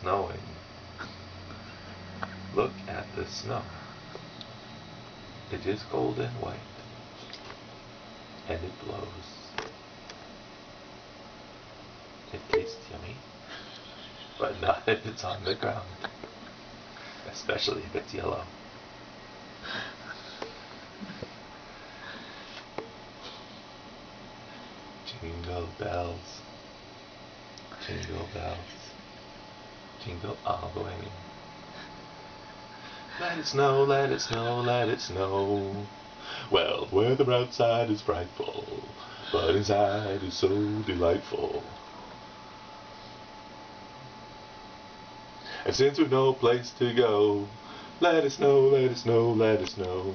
snowing. Look at the snow. It is cold and white, and it blows. It tastes yummy, but not if it's on the ground, especially if it's yellow. Jingle bells, jingle bells, jingle all the way. Let it snow, let it snow, let it snow. Well, the weather outside is frightful, but inside is so delightful. And since we've no place to go, let it snow, let it snow, let it snow.